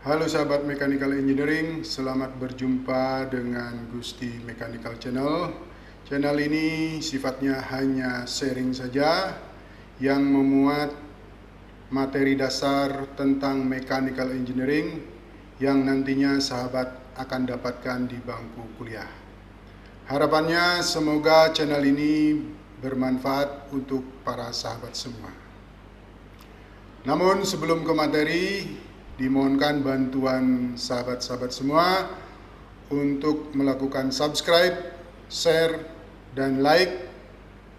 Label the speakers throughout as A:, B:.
A: Halo sahabat Mechanical Engineering, selamat berjumpa dengan Gusti Mechanical Channel. Channel ini sifatnya hanya sharing saja yang memuat materi dasar tentang Mechanical Engineering yang nantinya sahabat akan dapatkan di bangku kuliah. Harapannya semoga channel ini bermanfaat untuk para sahabat semua. Namun sebelum ke materi, dimohonkan bantuan sahabat-sahabat semua untuk melakukan subscribe, share, dan like,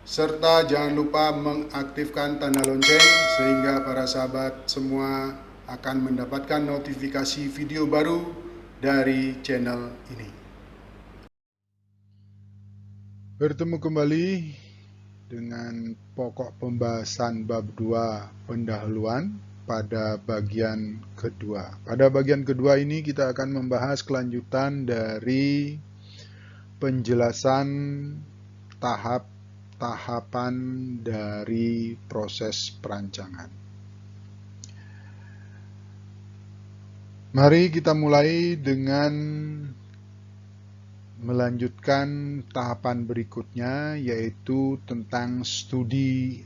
A: serta jangan lupa mengaktifkan tanda lonceng sehingga para sahabat semua akan mendapatkan notifikasi video baru dari channel ini. Bertemu kembali dengan pokok pembahasan bab 2 pendahuluan pada bagian kedua. Pada bagian kedua ini kita akan membahas kelanjutan dari penjelasan tahapan dari proses perancangan. Mari kita mulai dengan melanjutkan tahapan berikutnya, yaitu tentang studi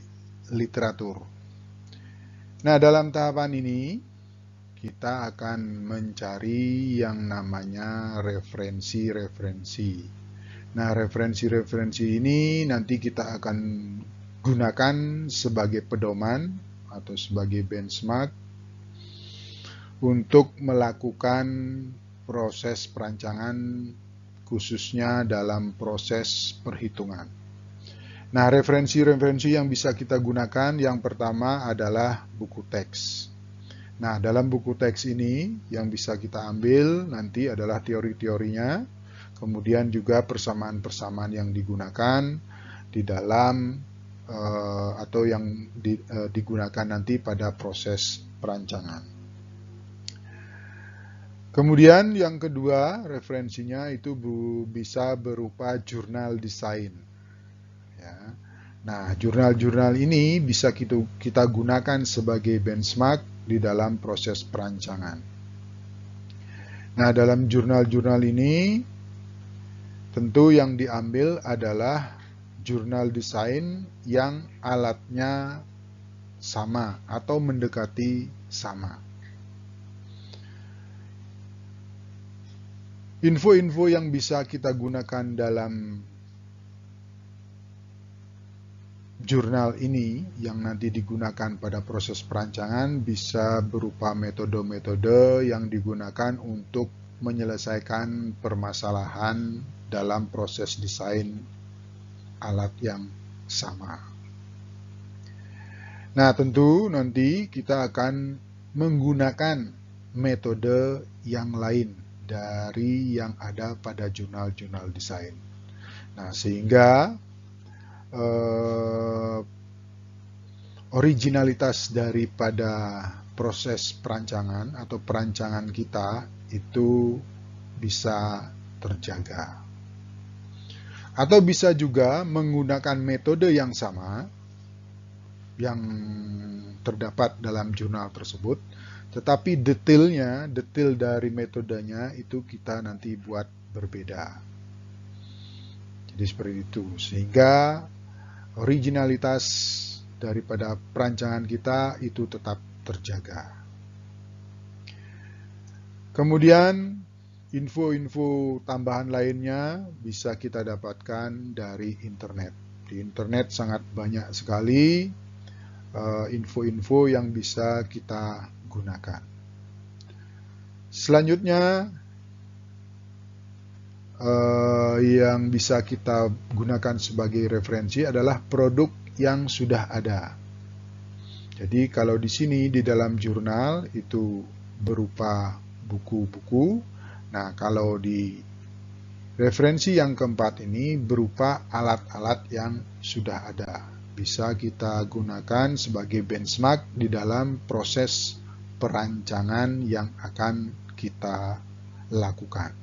A: literatur. Nah, dalam tahapan ini kita akan mencari yang namanya referensi-referensi. Nah, referensi-referensi ini nanti kita akan gunakan sebagai pedoman atau sebagai benchmark untuk melakukan proses perancangan, khususnya dalam proses perhitungan. Nah, referensi-referensi yang bisa kita gunakan yang pertama adalah buku teks. Nah, dalam buku teks ini yang bisa kita ambil nanti adalah teori-teorinya, kemudian juga persamaan-persamaan yang digunakan di dalam atau yang digunakan nanti pada proses perancangan. Kemudian yang kedua referensinya itu bisa berupa jurnal desain. Ya. Nah, jurnal-jurnal ini bisa kita gunakan sebagai benchmark di dalam proses perancangan. Nah, dalam jurnal-jurnal ini tentu yang diambil adalah jurnal desain yang alatnya sama atau mendekati sama. Info-info yang bisa kita gunakan dalam jurnal ini yang nanti digunakan pada proses perancangan bisa berupa metode-metode yang digunakan untuk menyelesaikan permasalahan dalam proses desain alat yang sama. Nah, tentu nanti kita akan menggunakan metode yang lain dari yang ada pada jurnal-jurnal desain. Nah, sehingga originalitas daripada proses perancangan atau perancangan kita itu bisa terjaga. Atau bisa juga menggunakan metode yang sama yang terdapat dalam jurnal tersebut, tetapi detail dari metodenya itu kita nanti buat berbeda. Jadi seperti itu, sehingga originalitas daripada perancangan kita itu tetap terjaga. Kemudian info-info tambahan lainnya bisa kita dapatkan dari internet. Di internet sangat banyak sekali info-info yang bisa kita gunakan. Selanjutnya yang bisa kita gunakan sebagai referensi adalah produk yang sudah ada. Jadi kalau di sini di dalam jurnal itu berupa buku-buku. Nah, kalau di referensi yang keempat ini berupa alat-alat yang sudah ada. Bisa kita gunakan sebagai benchmark di dalam proses perancangan yang akan kita lakukan.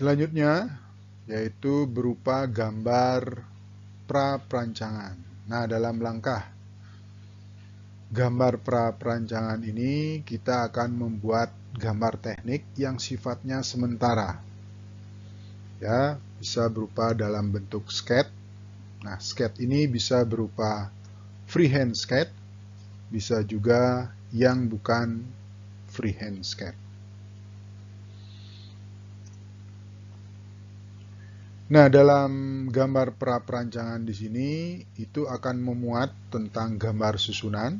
A: Selanjutnya yaitu berupa gambar pra-perancangan. Nah, dalam langkah gambar pra-perancangan ini kita akan membuat gambar teknik yang sifatnya sementara. Ya, bisa berupa dalam bentuk sketch. Nah, sketch ini bisa berupa freehand sketch, bisa juga yang bukan freehand sketch. Nah, dalam gambar pra-perancangan di sini itu akan memuat tentang gambar susunan.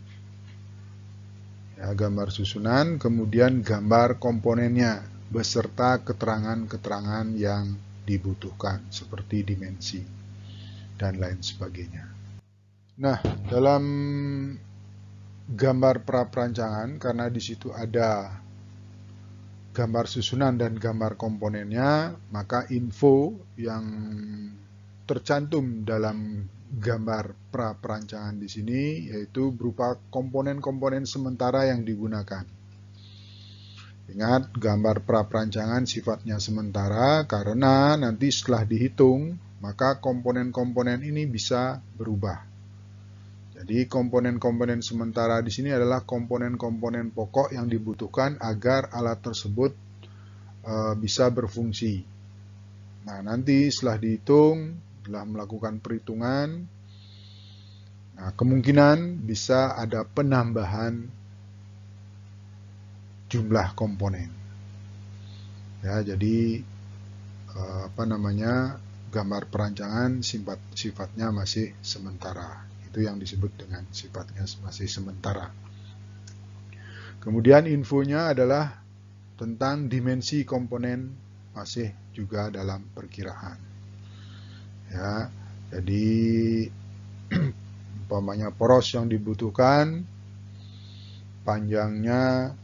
A: Ya, gambar susunan, kemudian gambar komponennya beserta keterangan-keterangan yang dibutuhkan seperti dimensi dan lain sebagainya. Nah, dalam gambar pra-perancangan karena di situ ada gambar susunan dan gambar komponennya, maka info yang tercantum dalam gambar pra-perancangan di sini yaitu berupa komponen-komponen sementara yang digunakan. Ingat, gambar pra-perancangan sifatnya sementara karena nanti setelah dihitung, maka komponen-komponen ini bisa berubah. Jadi komponen-komponen sementara di sini adalah komponen-komponen pokok yang dibutuhkan agar alat tersebut bisa berfungsi. Nah, nanti setelah dihitung, setelah melakukan perhitungan, nah, kemungkinan bisa ada penambahan jumlah komponen. Ya, jadi gambar perancangan sifatnya masih sementara. Itu yang disebut dengan sifatnya masih sementara. Kemudian infonya adalah tentang dimensi komponen masih juga dalam perkiraan. Ya, jadi umpamanya poros yang dibutuhkan panjangnya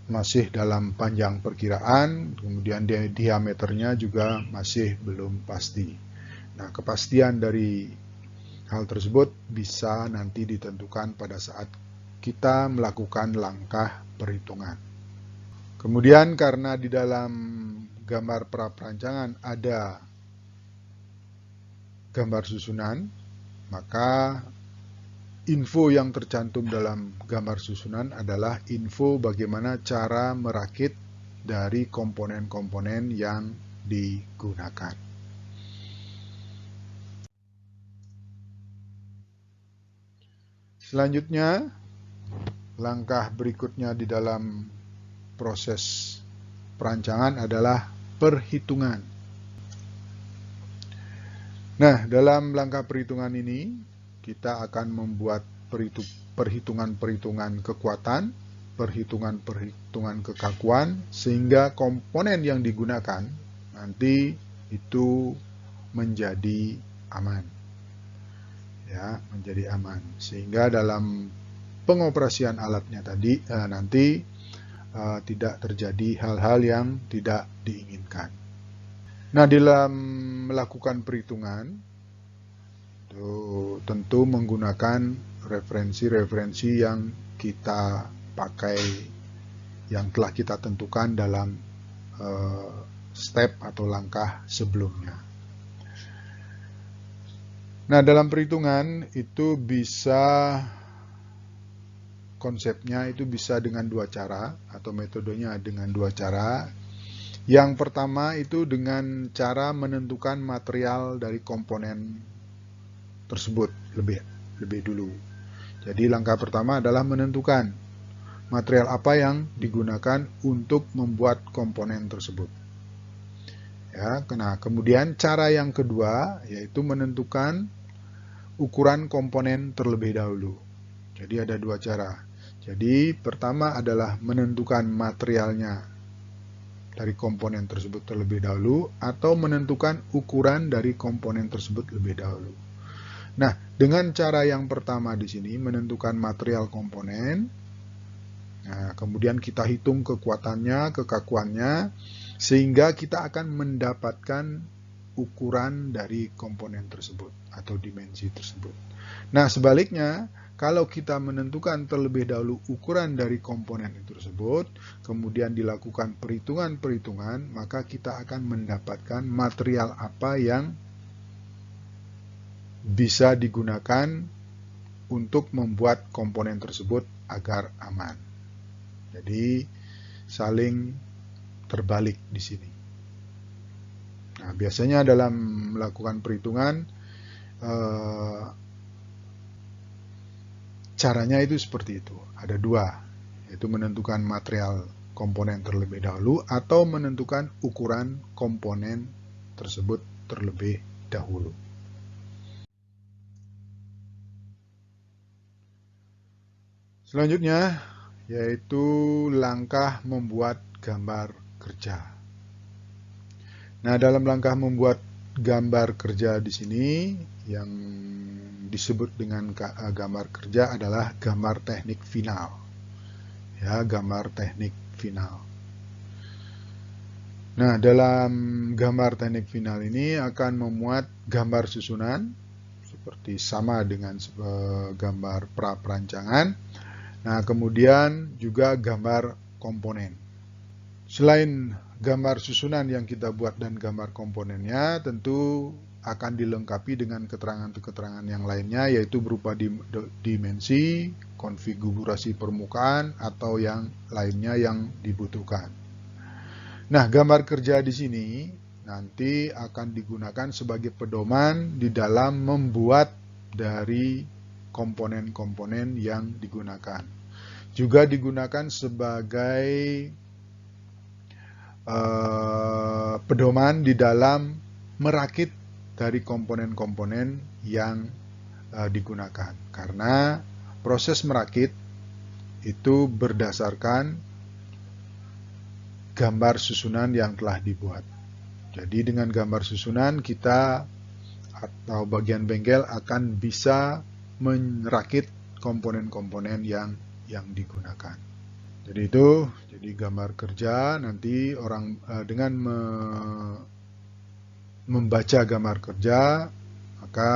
A: masih dalam panjang perkiraan, kemudian diameternya juga masih belum pasti. Nah, kepastian dari hal tersebut bisa nanti ditentukan pada saat kita melakukan langkah perhitungan. Kemudian karena di dalam gambar pra-perancangan ada gambar susunan, maka info yang tercantum dalam gambar susunan adalah info bagaimana cara merakit dari komponen-komponen yang digunakan. Selanjutnya, langkah berikutnya di dalam proses perancangan adalah perhitungan. Nah, dalam langkah perhitungan ini, kita akan membuat perhitungan-perhitungan kekuatan, perhitungan-perhitungan kekakuan, sehingga komponen yang digunakan nanti itu menjadi aman. Ya, menjadi aman. Sehingga dalam pengoperasian alatnya tadi nanti tidak terjadi hal-hal yang tidak diinginkan. Nah, dalam melakukan perhitungan tentu menggunakan referensi-referensi yang kita pakai, yang telah kita tentukan dalam step atau langkah sebelumnya. Nah, dalam perhitungan itu bisa konsepnya itu bisa dengan dua cara atau metodenya dengan dua cara. Yang pertama itu dengan cara menentukan material dari komponen tersebut lebih dulu. Jadi langkah pertama adalah menentukan material apa yang digunakan untuk membuat komponen tersebut. Ya, nah kemudian cara yang kedua yaitu menentukan ukuran komponen terlebih dahulu. Jadi ada dua cara. Jadi pertama adalah menentukan materialnya dari komponen tersebut terlebih dahulu atau menentukan ukuran dari komponen tersebut lebih dahulu. Nah, dengan cara yang pertama di sini menentukan material komponen, nah, kemudian kita hitung kekuatannya, kekakuannya, sehingga kita akan mendapatkan ukuran dari komponen tersebut atau dimensi tersebut. Nah, sebaliknya, kalau kita menentukan terlebih dahulu ukuran dari komponen tersebut, kemudian dilakukan perhitungan-perhitungan, maka kita akan mendapatkan material apa yang bisa digunakan untuk membuat komponen tersebut agar aman. Jadi saling terbalik di sini. Nah, biasanya dalam melakukan perhitungan caranya itu seperti itu. Ada dua, yaitu menentukan material komponen terlebih dahulu atau menentukan ukuran komponen tersebut terlebih dahulu. Selanjutnya yaitu langkah membuat gambar kerja. Nah, dalam langkah membuat gambar kerja di sini yang disebut dengan gambar kerja adalah gambar teknik final. Ya, gambar teknik final. Nah, dalam gambar teknik final ini akan memuat gambar susunan seperti sama dengan gambar pra-perancangan. Nah, kemudian juga gambar komponen. Selain gambar susunan yang kita buat dan gambar komponennya, tentu akan dilengkapi dengan keterangan-keterangan yang lainnya, yaitu berupa dimensi, konfigurasi permukaan, atau yang lainnya yang dibutuhkan. Nah, gambar kerja di sini nanti akan digunakan sebagai pedoman di dalam membuat dari komponen-komponen yang digunakan. Juga digunakan sebagai pedoman di dalam merakit dari komponen-komponen yang digunakan. Karena proses merakit itu berdasarkan gambar susunan yang telah dibuat. Jadi dengan gambar susunan kita atau bagian bengkel akan bisa merakit komponen-komponen yang digunakan. Jadi itu, jadi gambar kerja nanti orang dengan membaca gambar kerja, maka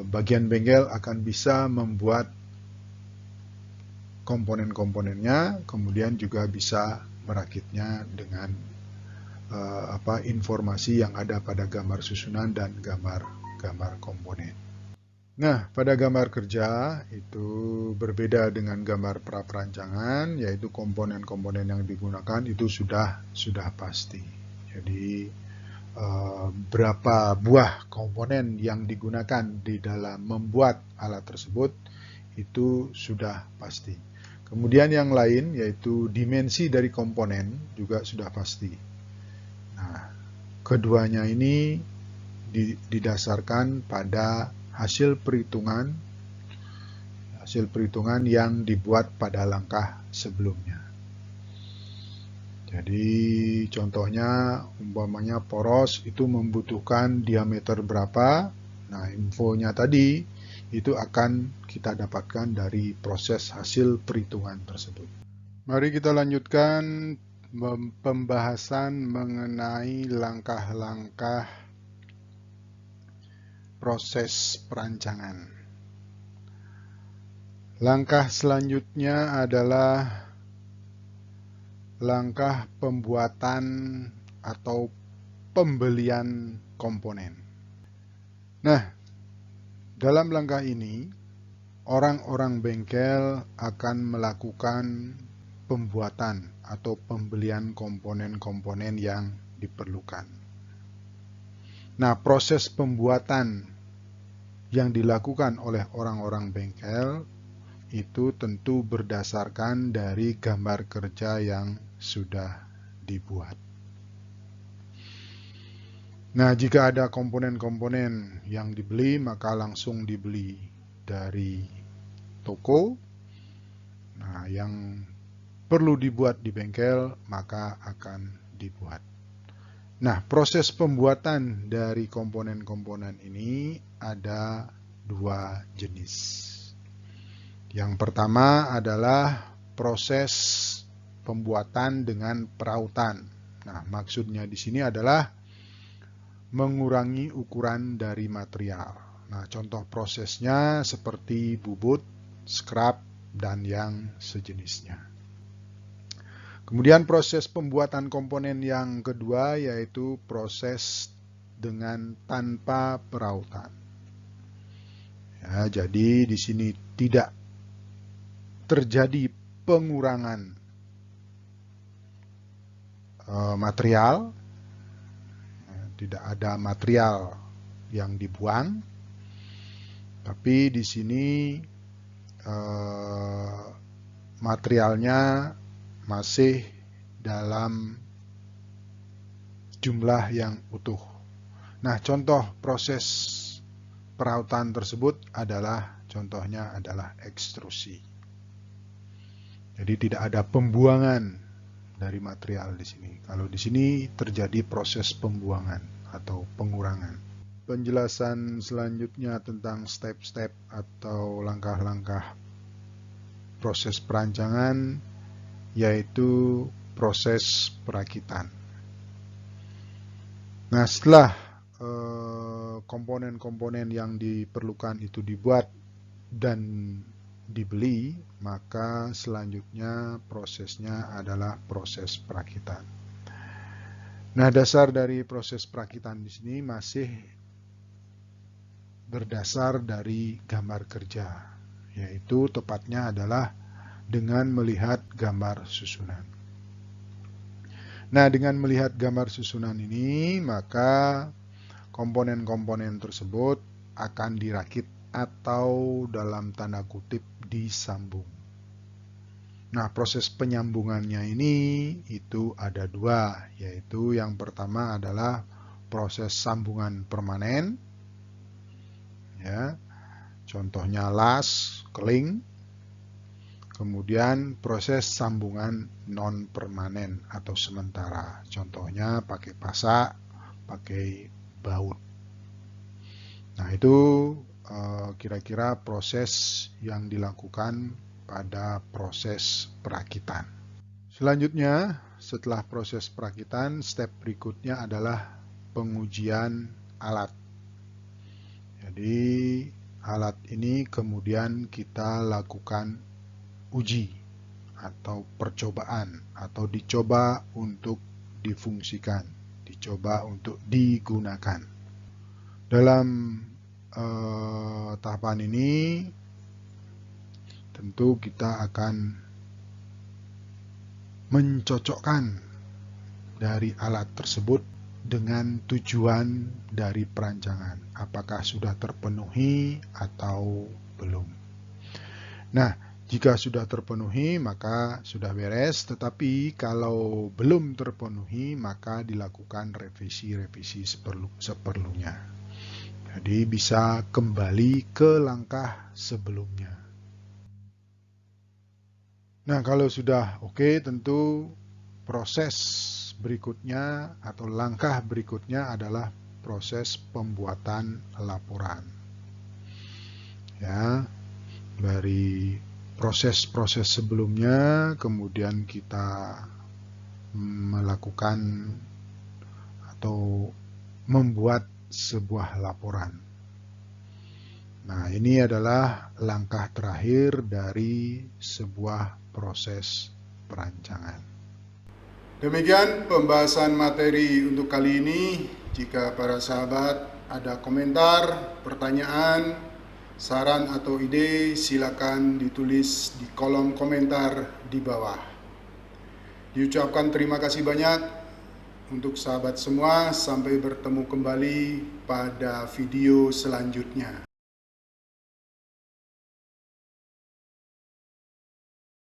A: bagian bengkel akan bisa membuat komponen-komponennya, kemudian juga bisa merakitnya dengan informasi yang ada pada gambar susunan dan gambar komponen. Nah, pada gambar kerja itu berbeda dengan gambar pra-perancangan, yaitu komponen-komponen yang digunakan itu sudah pasti. Jadi berapa buah komponen yang digunakan di dalam membuat alat tersebut itu sudah pasti. Kemudian yang lain yaitu dimensi dari komponen juga sudah pasti. Nah, keduanya ini didasarkan pada hasil perhitungan yang dibuat pada langkah sebelumnya. Jadi contohnya umpamanya poros itu membutuhkan diameter berapa. Nah, infonya tadi itu akan kita dapatkan dari proses hasil perhitungan tersebut. Mari kita lanjutkan pembahasan mengenai langkah-langkah proses perancangan. Langkah selanjutnya adalah langkah pembuatan atau pembelian komponen. Nah, dalam langkah ini orang-orang bengkel akan melakukan pembuatan atau pembelian komponen-komponen yang diperlukan. Nah, proses pembuatan yang dilakukan oleh orang-orang bengkel itu tentu berdasarkan dari gambar kerja yang sudah dibuat. Nah, jika ada komponen-komponen yang dibeli, maka langsung dibeli dari toko. Nah, yang perlu dibuat di bengkel, maka akan dibuat. Nah, proses pembuatan dari komponen-komponen ini ada dua jenis. Yang pertama adalah proses pembuatan dengan perautan. Nah, maksudnya di sini adalah mengurangi ukuran dari material. Nah, contoh prosesnya seperti bubut, scrap, dan yang sejenisnya. Kemudian proses pembuatan komponen yang kedua yaitu proses dengan tanpa perautan. Ya, jadi di sini tidak terjadi pengurangan material, tidak ada material yang dibuang, tapi di sini materialnya masih dalam jumlah yang utuh. Nah, contoh proses perautan tersebut contohnya adalah ekstrusi. Jadi tidak ada pembuangan dari material di sini. Kalau di sini terjadi proses pembuangan atau pengurangan. Penjelasan selanjutnya tentang step-step atau langkah-langkah proses perancangan yaitu proses perakitan. Nah, setelah komponen-komponen yang diperlukan itu dibuat dan dibeli, maka selanjutnya prosesnya adalah proses perakitan. Nah, dasar dari proses perakitan di sini masih berdasar dari gambar kerja, yaitu tepatnya adalah dengan melihat gambar susunan. Nah, dengan melihat gambar susunan ini, maka komponen-komponen tersebut akan dirakit atau dalam tanda kutip disambung. Nah, proses penyambungannya ini itu ada dua, yaitu yang pertama adalah proses sambungan permanen, ya, contohnya las, keling. Kemudian proses sambungan non permanen atau sementara, contohnya pakai pasak, pakai baut. Nah, itu kira-kira proses yang dilakukan pada proses perakitan. Selanjutnya, setelah proses perakitan, step berikutnya adalah pengujian alat. Jadi, alat ini kemudian kita lakukan uji atau percobaan atau dicoba untuk difungsikan, dicoba untuk digunakan. Dalam tahapan ini tentu kita akan mencocokkan dari alat tersebut dengan tujuan dari perancangan, apakah sudah terpenuhi atau belum. Nah, jika sudah terpenuhi maka sudah beres, tetapi kalau belum terpenuhi maka dilakukan revisi-revisi seperlunya. Jadi bisa kembali ke langkah sebelumnya. Nah, kalau sudah oke, tentu proses berikutnya atau langkah berikutnya adalah proses pembuatan laporan. Ya, dari proses-proses sebelumnya, kemudian kita melakukan atau membuat sebuah laporan. Nah, ini adalah langkah terakhir dari sebuah proses perancangan. Demikian pembahasan materi untuk kali ini. Jika para sahabat ada komentar, pertanyaan, saran atau ide, silakan ditulis di kolom komentar di bawah. Diucapkan terima kasih banyak untuk sahabat semua. Sampai bertemu kembali pada video selanjutnya.